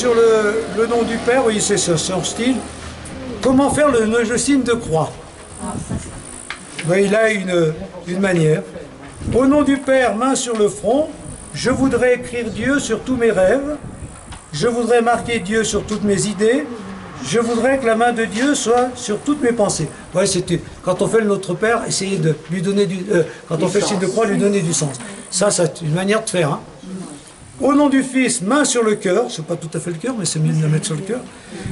sur le nom du Père, oui, c'est son style. Comment faire le signe de croix? Ben, il a une manière. Au nom du Père, main sur le front, je voudrais écrire Dieu sur tous mes rêves, je voudrais marquer Dieu sur toutes mes idées, je voudrais que la main de Dieu soit sur toutes mes pensées. Ouais, c'était quand on fait le Notre Père, essayer de lui donner quand on fait le signe de croix, lui donner du sens. Ça, c'est une manière de faire. Hein. Au nom du Fils, main sur le cœur, c'est pas tout à fait le cœur, mais c'est mieux de la mettre sur le cœur.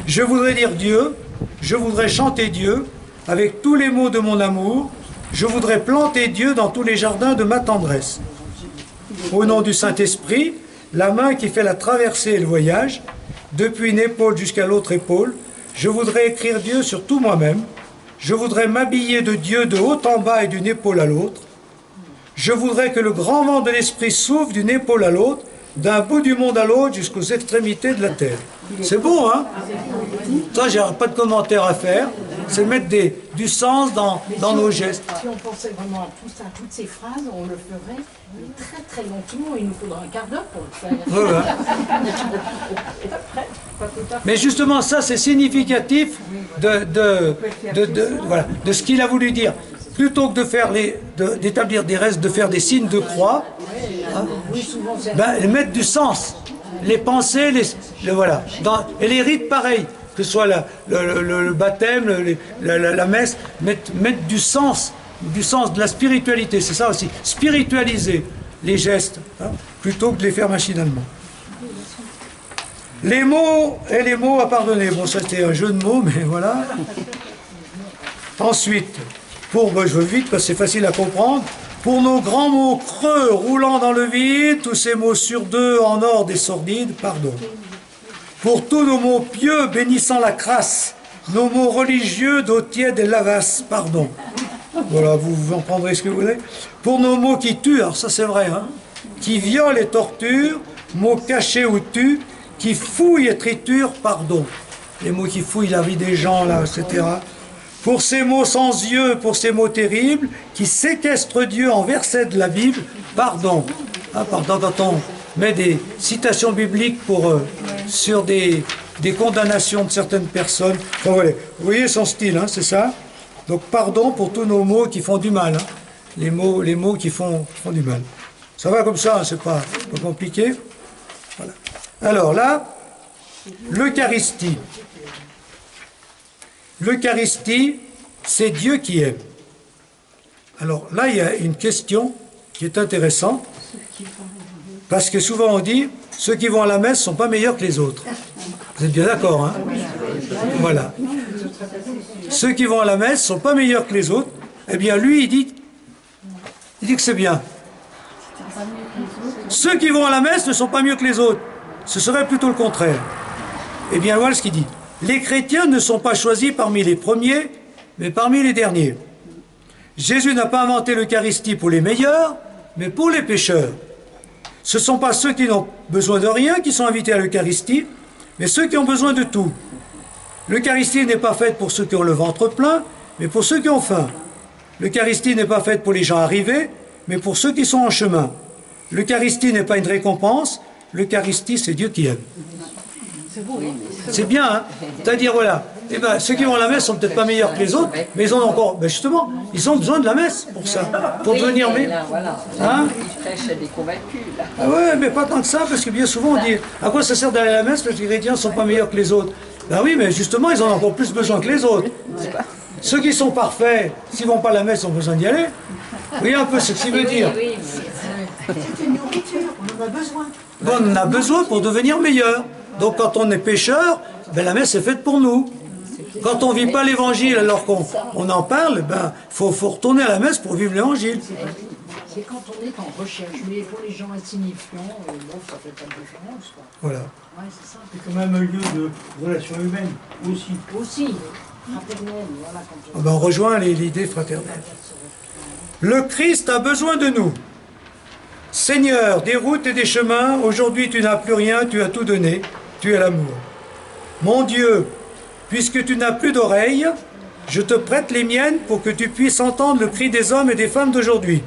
Je voudrais dire Dieu, je voudrais chanter Dieu avec tous les mots de mon amour, je voudrais planter Dieu dans tous les jardins de ma tendresse. Au nom du Saint-Esprit, la main qui fait la traversée et le voyage, depuis une épaule jusqu'à l'autre épaule, je voudrais écrire Dieu sur tout moi-même, je voudrais m'habiller de Dieu de haut en bas et d'une épaule à l'autre, je voudrais que le grand vent de l'Esprit souffle d'une épaule à l'autre, d'un bout du monde à l'autre jusqu'aux extrémités de la terre. C'est beau, hein? Ça, j'ai pas de commentaire à faire. C'est mettre du sens dans nos gestes. Si on pensait vraiment à tout ça, toutes ces phrases, on le ferait très très lentement. Il nous faudra un quart d'heure pour le faire. Voilà. Mais justement, ça, c'est significatif voilà, de ce qu'il a voulu dire. Plutôt que de faire d'établir des restes, de faire des signes de croix, hein, ben, mettre du sens. Les pensées, voilà. Et les rites, pareil. Que ce soit le baptême, la messe, mettre du sens, de la spiritualité, c'est ça aussi. Spiritualiser les gestes, hein, plutôt que de les faire machinalement. Les mots et les mots à pardonner. Bon, ça c'était un jeu de mots, mais voilà. Ensuite, je veux vite parce que c'est facile à comprendre. Pour nos grands mots creux, roulant dans le vide, tous ces mots sur deux en ordre et sordide, pardon. Pour tous nos mots pieux, bénissant la crasse, nos mots religieux, d'eau tiède et lavasse, pardon. Voilà, vous en prendrez ce que vous voulez. Pour nos mots qui tuent, alors ça c'est vrai, hein, qui violent et torturent, mots cachés ou tuent, qui fouillent et triturent, pardon. Les mots qui fouillent la vie des gens, là, etc. Pour ces mots sans yeux, pour ces mots terribles, qui séquestrent Dieu en versets de la Bible, pardon. Ah, pardon, quand on met des citations bibliques sur des condamnations de certaines personnes. Enfin, voilà. Vous voyez son style, hein, c'est ça? Donc pardon pour tous nos mots qui font du mal. Hein. Les mots qui font du mal. Ça va comme ça, hein, c'est pas compliqué. Voilà. Alors là, l'Eucharistie. L'Eucharistie, c'est Dieu qui aime. Alors là, il y a une question qui est intéressante, parce que souvent on dit, ceux qui vont à la messe ne sont pas meilleurs que les autres. Vous êtes bien d'accord, hein? Voilà. Ceux qui vont à la messe ne sont pas meilleurs que les autres. Eh bien, lui, il dit que c'est bien. Ceux qui vont à la messe ne sont pas mieux que les autres. Ce serait plutôt le contraire. Eh bien, voilà ce qu'il dit. Les chrétiens ne sont pas choisis parmi les premiers, mais parmi les derniers. Jésus n'a pas inventé l'Eucharistie pour les meilleurs, mais pour les pécheurs. Ce ne sont pas ceux qui n'ont besoin de rien qui sont invités à l'Eucharistie, mais ceux qui ont besoin de tout. L'Eucharistie n'est pas faite pour ceux qui ont le ventre plein, mais pour ceux qui ont faim. L'Eucharistie n'est pas faite pour les gens arrivés, mais pour ceux qui sont en chemin. L'Eucharistie n'est pas une récompense, l'Eucharistie c'est Dieu qui aime. C'est bien, hein? C'est-à-dire, voilà, eh ben, ceux qui vont à la messe sont peut-être pas meilleurs que les autres, mais ils ont encore, ben justement, ils ont besoin de la messe pour ça, pour devenir meilleurs. Hein? Ils prêchent à des convaincus, là. Ah ouais, mais pas tant que ça, parce que bien souvent on dit, à quoi ça sert d'aller à la messe parce que les chrétiens ne sont pas meilleurs que les autres? Ben oui, mais justement, ils en ont encore plus besoin que les autres. Ceux qui sont parfaits, s'ils ne vont pas à la messe, ont besoin d'y aller. Vous voyez un peu ce que ça veut dire? C'est une nourriture, on en a besoin. Bon, on en a besoin pour devenir meilleur. Donc quand on est pécheur, ben, la messe est faite pour nous. Quand on ne vit pas l'évangile alors qu'on en parle, ben, faut retourner à la messe pour vivre l'évangile. C'est quand on est en recherche, mais pour les gens insignifiants, bon, ça fait pas de différence, quoi. Voilà. Ouais, c'est ça. C'est quand même un lieu de relation humaine aussi. Aussi, fraternel, voilà. Quand Ben, on rejoint l'idée fraternelle. Le Christ a besoin de nous. Seigneur, des routes et des chemins, aujourd'hui tu n'as plus rien, tu as tout donné, tu es l'amour. Mon Dieu, puisque tu n'as plus d'oreilles, je te prête les miennes pour que tu puisses entendre le cri des hommes et des femmes d'aujourd'hui.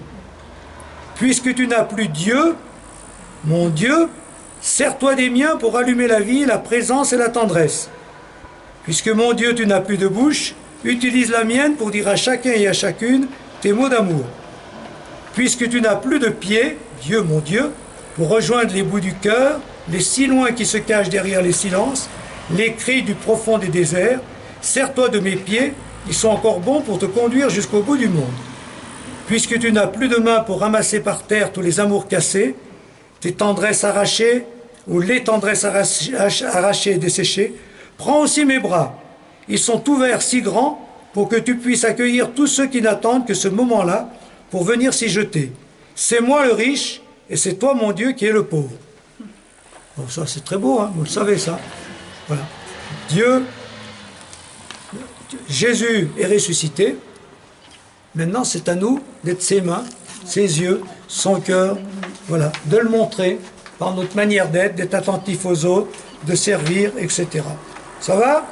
Puisque tu n'as plus Dieu, mon Dieu, Sers-toi des miens pour allumer la vie, la présence et la tendresse. Puisque mon Dieu, tu n'as plus de bouche, utilise la mienne pour dire à chacun et à chacune tes mots d'amour. Puisque tu n'as plus de pieds, Dieu mon Dieu, pour rejoindre les bouts du cœur, les si loin qui se cachent derrière les silences, les cris du profond des déserts, sers-toi de mes pieds, ils sont encore bons pour te conduire jusqu'au bout du monde. Puisque tu n'as plus de mains pour ramasser par terre tous les amours cassés, tes tendresses arrachées, ou les tendresses arrachées et desséchées, prends aussi mes bras. Ils sont ouverts si grands pour que tu puisses accueillir tous ceux qui n'attendent que ce moment-là pour venir s'y jeter. C'est moi le riche, et c'est toi mon Dieu qui es le pauvre. Bon, ça c'est très beau, hein, vous le savez ça. Voilà. Dieu, Jésus est ressuscité. Maintenant c'est à nous d'être ses mains, ses yeux, son cœur, voilà, de le montrer par notre manière d'être, d'être attentif aux autres, de servir, etc. Ça va?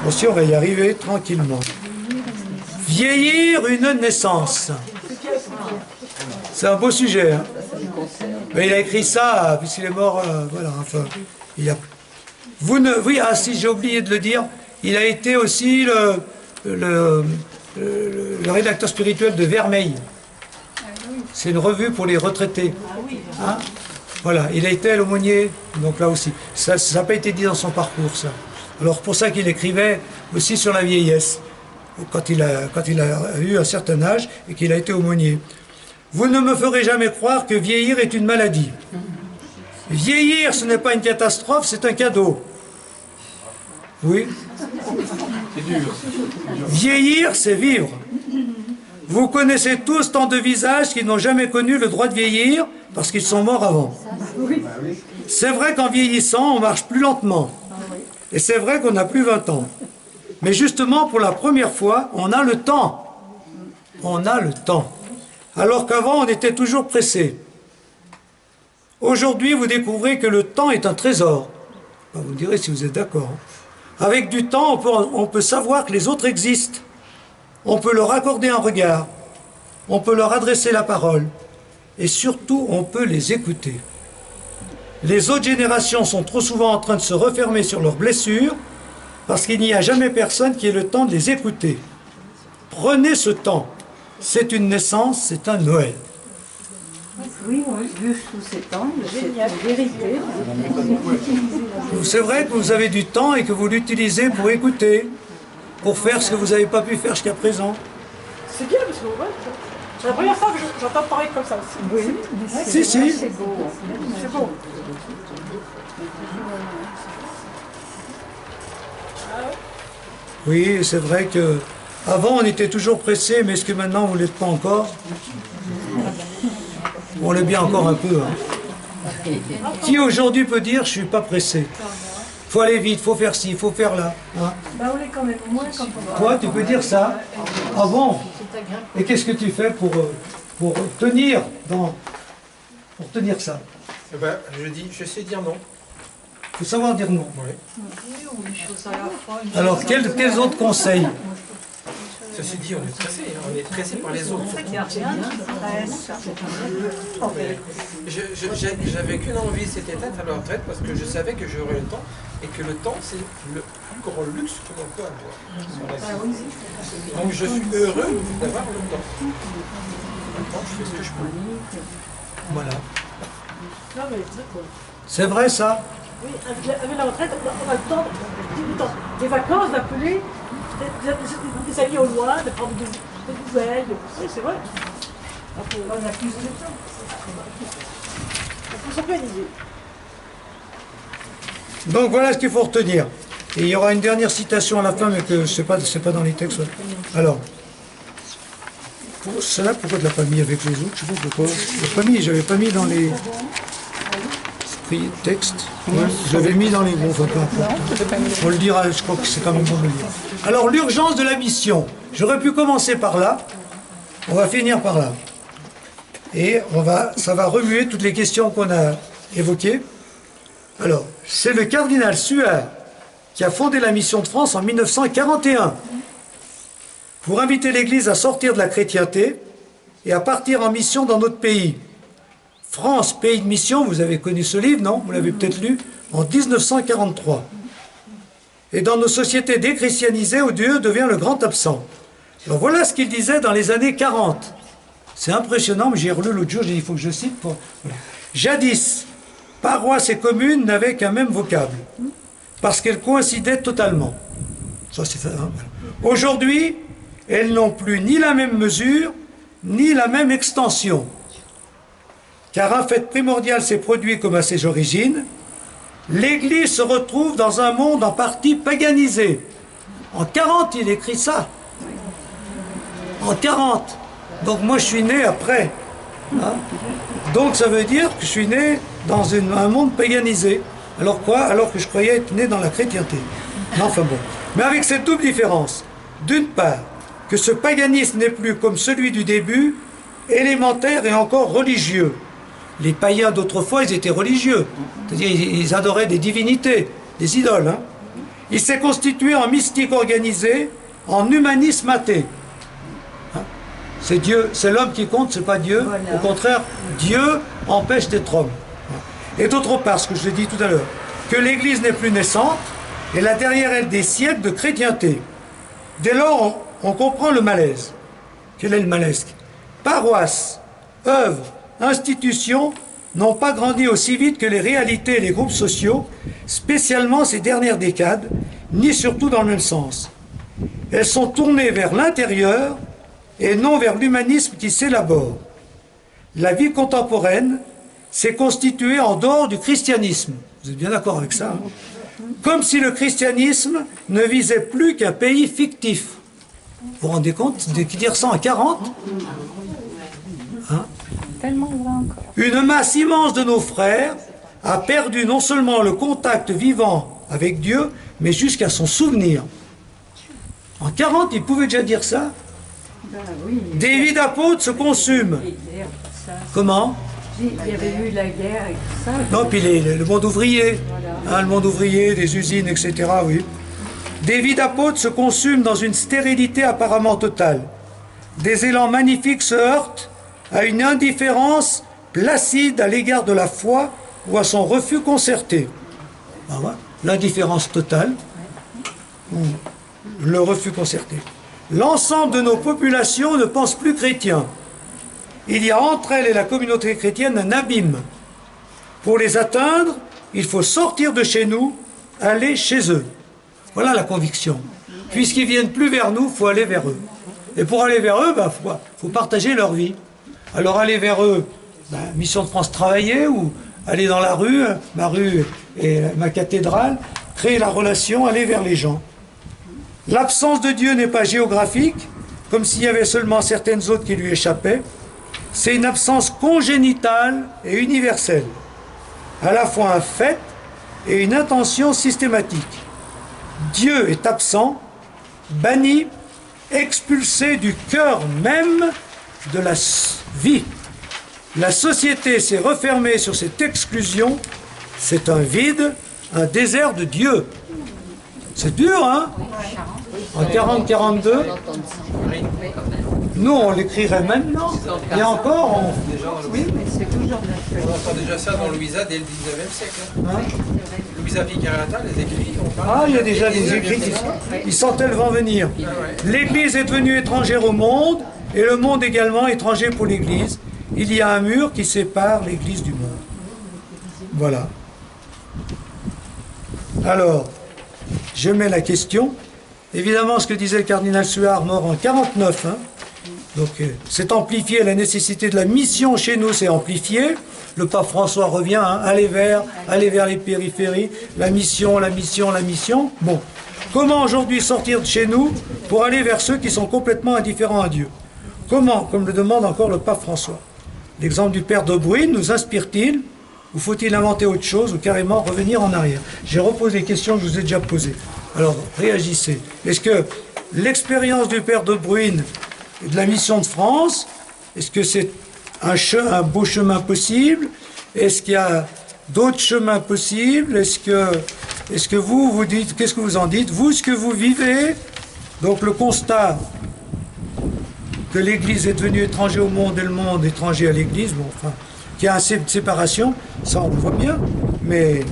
Bon, si on va y arriver tranquillement. Vieillir une naissance. C'est un beau sujet. Hein. Mais il a écrit ça, puisqu'il est mort, voilà, enfin, il a... Oui, ah si, j'ai oublié de le dire, il a été aussi le rédacteur spirituel de Vermeil. C'est une revue pour les retraités. Hein? Voilà, il a été l'aumônier, donc là aussi. Ça n'a pas été dit dans son parcours, ça. Alors pour ça qu'il écrivait aussi sur la vieillesse, quand il a eu un certain âge et qu'il a été aumônier. Vous ne me ferez jamais croire que vieillir est une maladie. Vieillir, ce n'est pas une catastrophe, c'est un cadeau. Oui. Vieillir, c'est vivre. Vous connaissez tous tant de visages qui n'ont jamais connu le droit de vieillir parce qu'ils sont morts avant. C'est vrai qu'en vieillissant, on marche plus lentement. Et c'est vrai qu'on n'a plus 20 ans. Mais justement, pour la première fois, on a le temps. On a le temps. Alors qu'avant, on était toujours pressé. Aujourd'hui, vous découvrez que le temps est un trésor. Vous me direz si vous êtes d'accord. Avec du temps, on peut savoir que les autres existent. On peut leur accorder un regard. On peut leur adresser la parole. Et surtout, on peut les écouter. Les autres générations sont trop souvent en train de se refermer sur leurs blessures parce qu'il n'y a jamais personne qui ait le temps de les écouter. Prenez ce temps. C'est une naissance, c'est un Noël. Oui, vu sous ces temps, c'est une vérité. C'est vrai que vous avez du temps et que vous l'utilisez pour écouter, pour faire ce que vous n'avez pas pu faire jusqu'à présent. C'est bien parce que ouais, c'est la première fois que j'entends parler comme ça aussi. Oui, Si, si. c'est beau. C'est beau. Oui, c'est vrai que avant on était toujours pressé, mais est-ce que maintenant vous ne l'êtes pas encore? On l'est bien encore un peu. Hein. Qui aujourd'hui peut dire je ne suis pas pressé? Il faut aller vite, il faut faire ci, il faut faire là. Hein. Bah on est quand même moins quand on va. Toi, tu peux dire ça? Ah bon? Et qu'est-ce que tu fais pour tenir ça? Eh ben, je sais dire non. Il faut savoir dire non. Oui. Alors, quels autres conseils? Ceci dit, on est pressé, hein, on est pressé par les autres. J'avais qu'une envie, c'était d'être à la retraite parce que je savais que j'aurais le temps et que le temps, c'est le plus grand luxe que l'on peut avoir sur la vie. Donc je suis heureux d'avoir le temps. Maintenant, je fais ce que je peux. Voilà. Non, mais C'est vrai ça? oui, avec la retraite, on a le temps, des vacances, d'appeler des amis au loin, de prendre des nouvelles. Oui, c'est vrai. On a plus de temps. On peut s'organiser. Donc voilà ce qu'il faut retenir. Et il y aura une dernière citation à la fin, mais que c'est pas dans les textes. Alors, celle-là, pourquoi tu l'as pas mis avec les autres? Je sais pas pourquoi. J'avais pas mis dans les textes. Ouais, je l'avais mis dans les groupes, enfin, peu importe. On le dira, je crois que c'est quand même bon de le dire. Alors, l'urgence de la mission. J'aurais pu commencer par là. On va finir par là. Et ça va remuer toutes les questions qu'on a évoquées. Alors, c'est le cardinal Suard qui a fondé la mission de France en 1941 pour inviter l'Église à sortir de la chrétienté et à partir en mission dans notre pays. France, pays de mission, vous avez connu ce livre, non? Vous l'avez peut-être lu, en 1943. Et dans nos sociétés déchristianisées où Dieu devient le grand absent. Alors voilà ce qu'il disait dans les années 40. C'est impressionnant, mais j'ai relu l'autre jour, j'ai dit il faut que je cite. Voilà. Jadis, paroisse et communes n'avaient qu'un même vocable, parce qu'elles coïncidaient totalement. Ça, c'est ça, hein, voilà. Aujourd'hui, elles n'ont plus ni la même mesure, ni la même extension. Car un fait primordial s'est produit comme à ses origines. L'Église se retrouve dans un monde en partie paganisé. En 40, il écrit ça. En 40. Donc moi, je suis né après. Hein? Donc ça veut dire que je suis né dans un monde paganisé. Alors quoi? Alors que je croyais être né dans la chrétienté. Non, enfin bon. Mais avec cette double différence. D'une part, que ce paganisme n'est plus comme celui du début, élémentaire et encore religieux. Les païens d'autrefois, ils étaient religieux. C'est-à-dire, ils adoraient des divinités, des idoles. Hein. Il s'est constitué en mystique organisé, en humanisme athée. Hein. C'est Dieu, c'est l'homme qui compte, c'est pas Dieu. Voilà. Au contraire, Dieu empêche d'être homme. Et d'autre part, ce que je l'ai dit tout à l'heure, que l'Église n'est plus naissante, et là derrière elle des siècles de chrétienté. Dès lors, on comprend le malaise. Quel est le malaise? Paroisse, œuvre, institutions n'ont pas grandi aussi vite que les réalités et les groupes sociaux, spécialement ces dernières décades, ni surtout dans le même sens. Elles sont tournées vers l'intérieur et non vers l'humanisme qui s'élabore. La vie contemporaine s'est constituée en dehors du christianisme. Vous êtes bien d'accord avec ça, hein? Comme si le christianisme ne visait plus qu'un pays fictif. Vous vous rendez compte de dire ça en 40 hein? Une masse immense de nos frères a perdu non seulement le contact vivant avec Dieu, mais jusqu'à son souvenir. En 40, ils pouvaient déjà dire ça. Des vies d'apôtres se consument. Comment? Il y avait eu la guerre et tout ça. Non, puis le monde ouvrier. Hein, le monde ouvrier, des usines, etc. Oui. Des vies d'apôtres se consument dans une stérilité apparemment totale. Des élans magnifiques se heurtent à une indifférence placide à l'égard de la foi ou à son refus concerté. Ben voilà, l'indifférence totale ou le refus concerté. L'ensemble de nos populations ne pense plus chrétien. Il y a entre elles et la communauté chrétienne un abîme. Pour les atteindre, il faut sortir de chez nous, aller chez eux. Voilà la conviction. Puisqu'ils viennent plus vers nous, il faut aller vers eux. Et pour aller vers eux, ben, faut partager leur vie. Alors aller vers eux, ben, Mission de France travailler, ou aller dans la rue, ma rue et ma cathédrale, créer la relation, aller vers les gens. L'absence de Dieu n'est pas géographique, comme s'il y avait seulement certaines autres qui lui échappaient. C'est une absence congénitale et universelle, à la fois un fait et une intention systématique. Dieu est absent, banni, expulsé du cœur même de la vie. La société s'est refermée sur cette exclusion. C'est un vide, un désert de Dieu. C'est dur, hein? En 40-42, nous on l'écrirait maintenant. Et encore, Oui, mais c'est toujours d'actualité. On entend déjà ça dans Louisa dès le 19e siècle. Hein. Louisa Piccarata, les écrits. Ah, il y a déjà des écrits qui sentaient le vent venir. L'Église est devenue étrangère au monde, et le monde également étranger pour l'Église. Il y a un mur qui sépare l'Église du monde. Voilà. Alors, je mets la question. Évidemment, ce que disait le cardinal Suard, mort en 49, hein, donc c'est amplifié, la nécessité de la mission chez nous s'est amplifiée. Le pape François revient, hein, aller vers les périphéries, la mission, la mission, la mission. Bon, comment aujourd'hui sortir de chez nous pour aller vers ceux qui sont complètement indifférents à Dieu? Comment, comme le demande encore le pape François? L'exemple du père de Bruyne nous inspire-t-il, ou faut-il inventer autre chose, ou carrément revenir en arrière? J'ai reposé les questions que je vous ai déjà posées. Alors, réagissez. Est-ce que l'expérience du père de Bruyne et de la mission de France, est-ce que c'est un beau chemin possible? Est-ce qu'il y a d'autres chemins possibles? Est-ce que vous dites, qu'est-ce que vous en dites? Vous, ce que vous vivez, donc le constat que l'Église est devenue étranger au monde et le monde étranger à l'Église, bon, enfin, qu'il y a assez de séparation, ça on le voit bien, mais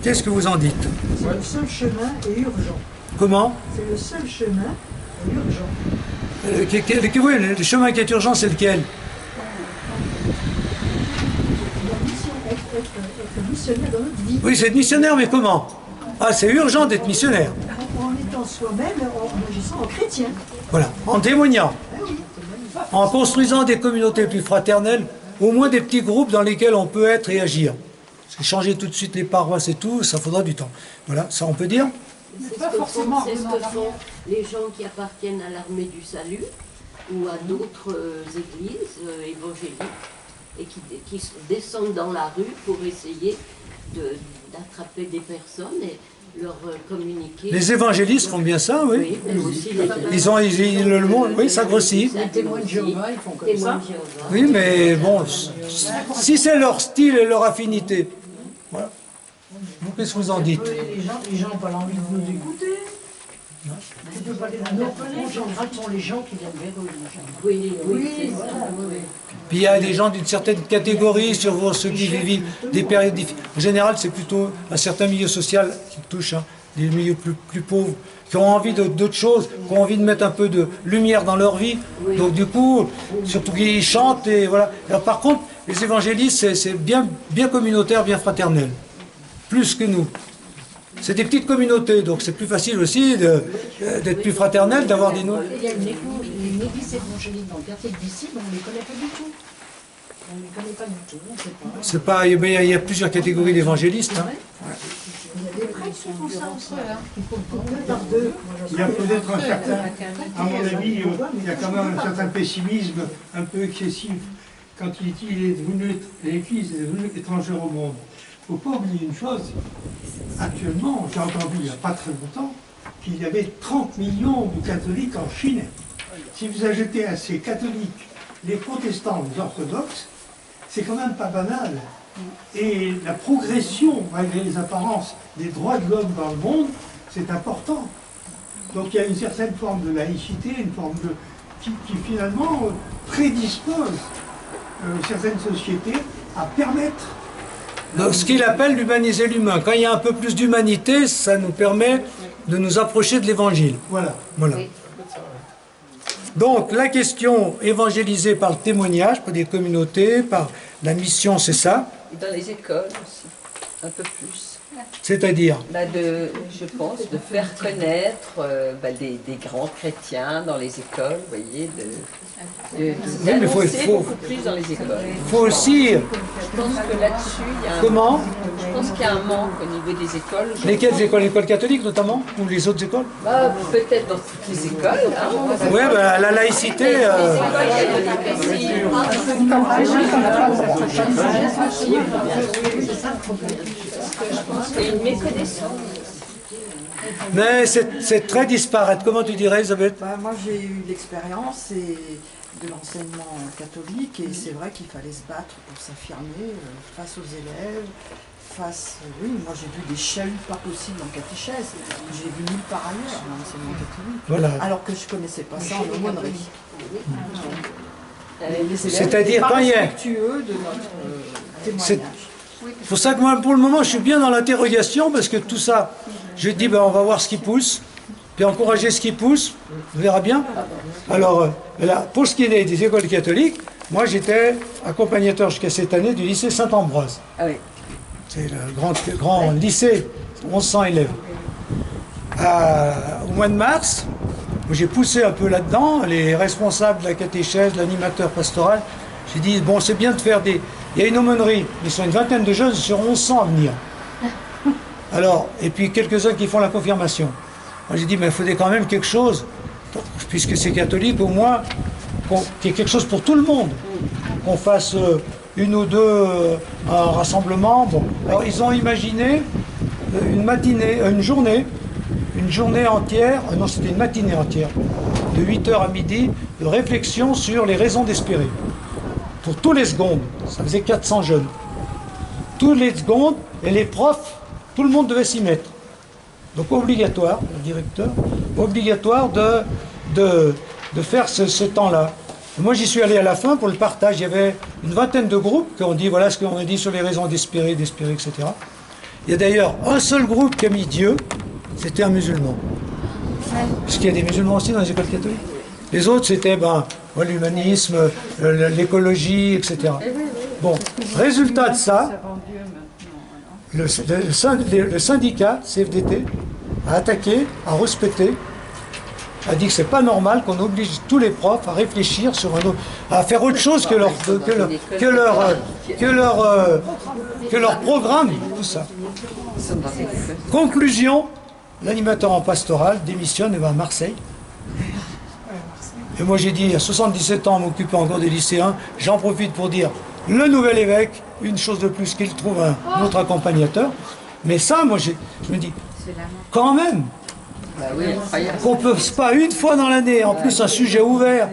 qu'est-ce que vous en dites? C'est le seul chemin est urgent. Comment? C'est le seul chemin est urgent. Oui, le chemin qui est urgent, c'est lequel? La mission, être missionnaire dans notre vie. Oui, c'est être missionnaire, mais comment? Ah, c'est urgent d'être missionnaire. En étant soi-même, en agissant en chrétien. Voilà, en témoignant, en construisant des communautés plus fraternelles, au moins des petits groupes dans lesquels on peut être et agir. Parce que changer tout de suite les paroisses et tout, ça faudra du temps. Voilà, ça on peut dire. C'est ce que font les gens qui appartiennent à l'armée du salut ou à d'autres églises évangéliques et qui descendent dans la rue pour essayer d'attraper des personnes et leur communiquer. Les évangélistes font bien ça, oui. Oui, mais aussi Le monde, oui, ça grossit. Les témoins de Jéhovah, ils font comme ça. Oui, mais bon, si c'est leur style et leur affinité, voilà. Vous, qu'est-ce que vous en dites? Les gens n'ont pas envie de nous écouter. Tu peux pas les interpeller. En général, ce sont les gens qui viennent vers eux. Oui, c'est ça. Puis il y a des gens d'une certaine catégorie, sur ceux qui vivent des périodes difficiles. En général, c'est plutôt un certain milieu social qui touche, hein, des milieux plus pauvres, qui ont envie d'autre chose, qui ont envie de mettre un peu de lumière dans leur vie. Donc du coup, surtout qu'ils chantent, et voilà. Alors, par contre, les évangélistes, c'est bien communautaire, bien fraternel. Plus que nous. C'est des petites communautés, donc c'est plus facile aussi d'être plus fraternel, d'avoir des noms. Il y a une église évangélique dans le quartier de Disciple, on ne les connaît pas du tout. On ne les connaît pas du tout, on ne sait pas. C'est pas, il y a plusieurs catégories d'évangélistes. Hein. Il y a des prêtres qui font ça aussi. Ils font deux par deux. Il y a peut-être un certain, à mon avis, il y a quand même un certain pessimisme un peu excessif quand l'Église est devenue étrangère au monde. Il ne faut pas oublier une chose, actuellement, j'ai entendu il n'y a pas très longtemps, qu'il y avait 30 millions de catholiques en Chine. Si vous ajoutez à ces catholiques les protestants, les orthodoxes, c'est quand même pas banal. Et la progression, malgré les apparences, des droits de l'homme dans le monde, c'est important. Donc il y a une certaine forme de laïcité, une forme qui finalement prédispose certaines sociétés à permettre. Donc, ce qu'il appelle d'humaniser l'humain. Quand il y a un peu plus d'humanité, ça nous permet de nous approcher de l'évangile. Voilà. Donc la question évangélisée par le témoignage, par des communautés, par la mission, c'est ça. Dans les écoles aussi, un peu plus. C'est-à-dire Je pense, de faire connaître des grands chrétiens dans les écoles, vous voyez, mais beaucoup plus dans les écoles. Il faut aussi... Je pense que là-dessus, il y a je pense qu'il y a un manque au niveau des écoles. Lesquelles écoles? L'école catholique notamment? Ou les autres écoles? Peut-être dans toutes les écoles. Hein. Oui, la laïcité... C'est une méconnaissance. Mais c'est très disparate. Comment tu dirais, Elisabeth? Moi, j'ai eu l'expérience de l'enseignement catholique et c'est vrai qu'il fallait se battre pour s'affirmer face aux élèves, oui, moi j'ai vu des chahuts pas possibles en catéchèse, j'ai vu nulle part ailleurs en enseignement catholique, voilà. Alors que je ne connaissais pas ça en aumônerie. C'est-à-dire quand il y a... respectueux de notre témoignage. C'est pour ça que moi, pour le moment, je suis bien dans l'interrogation, parce que tout ça, je dis, on va voir ce qui pousse, puis encourager ce qui pousse, on verra bien. Alors, là, pour ce qui est des écoles catholiques, moi j'étais accompagnateur jusqu'à cette année du lycée Saint-Ambroise. Ah oui. C'est le grand lycée, 1100 élèves. Au mois de mars, j'ai poussé un peu là-dedans, les responsables de la catéchèse, l'animateur pastoral, j'ai dit, bon, c'est bien de faire des... Il y a une aumônerie, ils sont une vingtaine de jeunes sur 1100 à venir. Alors, et puis quelques-uns qui font la confirmation. Moi j'ai dit, mais il faudrait quand même quelque chose, puisque c'est catholique, au moins, qu'il y ait quelque chose pour tout le monde. Qu'on fasse une ou deux un rassemblement. Bon. Alors ils ont imaginé une journée entière, non c'était une matinée entière, de 8h à midi, de réflexion sur les raisons d'espérer. Pour tous les secondes, ça faisait 400 jeunes. Tous les secondes, et les profs, tout le monde devait s'y mettre. Donc obligatoire, le directeur, obligatoire de de faire ce temps-là. Moi, j'y suis allé à la fin pour le partage. Il y avait une vingtaine de groupes qui ont dit, voilà ce qu'on a dit sur les raisons d'espérer, etc. Il y a d'ailleurs un seul groupe qui a mis Dieu, c'était un musulman. Parce qu'il y a des musulmans aussi dans les écoles catholiques. Les autres, c'était l'humanisme, l'écologie, etc. Bon, résultat de ça, le syndicat CFDT a attaqué, a respecté, a dit que c'est pas normal qu'on oblige tous les profs à réfléchir sur à faire autre chose que leur programme, tout ça. Conclusion, l'animateur en pastoral démissionne et va à Marseille. Et moi j'ai dit, à 77 ans, m'occuper encore des lycéens, j'en profite pour dire, le nouvel évêque, une chose de plus, qu'il trouve un autre accompagnateur. Mais ça, moi je me dis, quand même, qu'on ne peut pas une fois dans l'année, en plus un sujet ouvert.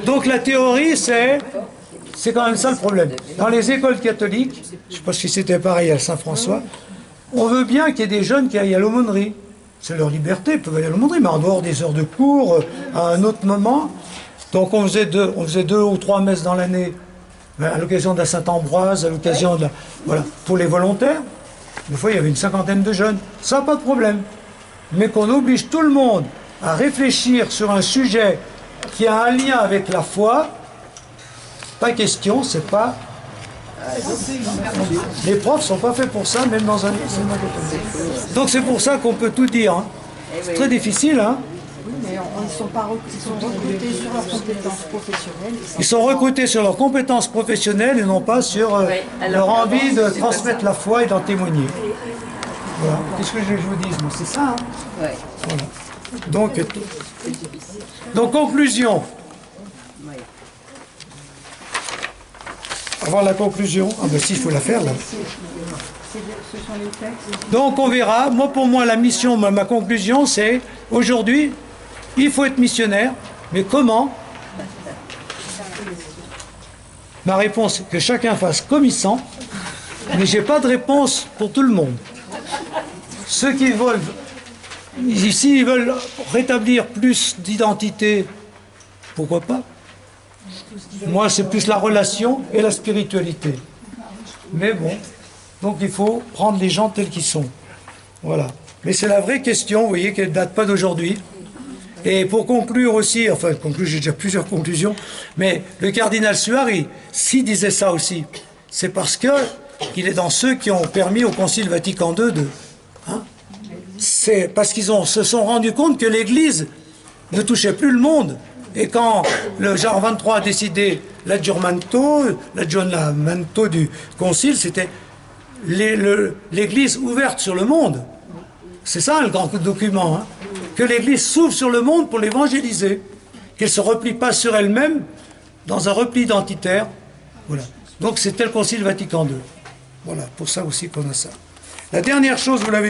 Donc la théorie, c'est quand même ça le problème. Dans les écoles catholiques, je ne sais pas si c'était pareil à Saint-François, on veut bien qu'il y ait des jeunes qui aillent à l'aumônerie. C'est leur liberté, ils peuvent aller à l'aumônerie, mais en dehors des heures de cours, à un autre moment. Donc on faisait 2 ou 3 messes dans l'année, à l'occasion de la Saint-Ambroise, à l'occasion de voilà, pour les volontaires. Des fois, il y avait une 50aine de jeunes. Ça, pas de problème. Mais qu'on oblige tout le monde à réfléchir sur un sujet qui a un lien avec la foi, pas question, c'est pas... Les profs sont pas faits pour ça, même dans un enseignement catholique. Donc c'est pour ça qu'on peut tout dire. Hein. C'est très difficile, hein. Oui, mais ils sont recrutés sur leurs compétences professionnelles. Ils sont recrutés sur leurs compétences professionnelles et non pas sur leur envie de transmettre la foi et d'en témoigner. Voilà. Qu'est-ce que je vous dis? C'est ça. Hein. Voilà. Donc, conclusion. Avant la conclusion, ah ben si, il faut la faire là. Donc on verra. Moi, pour moi, la mission, ma conclusion, c'est aujourd'hui, il faut être missionnaire, mais comment? Ma réponse, que chacun fasse comme il sent, mais j'ai pas de réponse pour tout le monde. Ceux qui veulent, ici, ils veulent rétablir plus d'identité, pourquoi pas? Moi, c'est plus la relation et la spiritualité. Mais bon, donc il faut prendre les gens tels qu'ils sont. Voilà. Mais c'est la vraie question, vous voyez, qu'elle ne date pas d'aujourd'hui. Et pour conclure aussi, enfin, j'ai déjà plusieurs conclusions, mais le cardinal Suari, s'il disait ça aussi, c'est parce qu'il est dans ceux qui ont permis au Concile Vatican II de... Hein, c'est parce qu'ils se sont rendus compte que l'Église ne touchait plus le monde. Et quand le Jean XXIII a décidé l'adjuramento du Concile, c'était l'Église ouverte sur le monde. C'est ça le grand document, hein, que l'Église s'ouvre sur le monde pour l'évangéliser, qu'elle ne se replie pas sur elle-même dans un repli identitaire. Voilà. Donc c'était le Concile Vatican II. Voilà, pour ça aussi qu'on a ça. La dernière chose, vous l'avez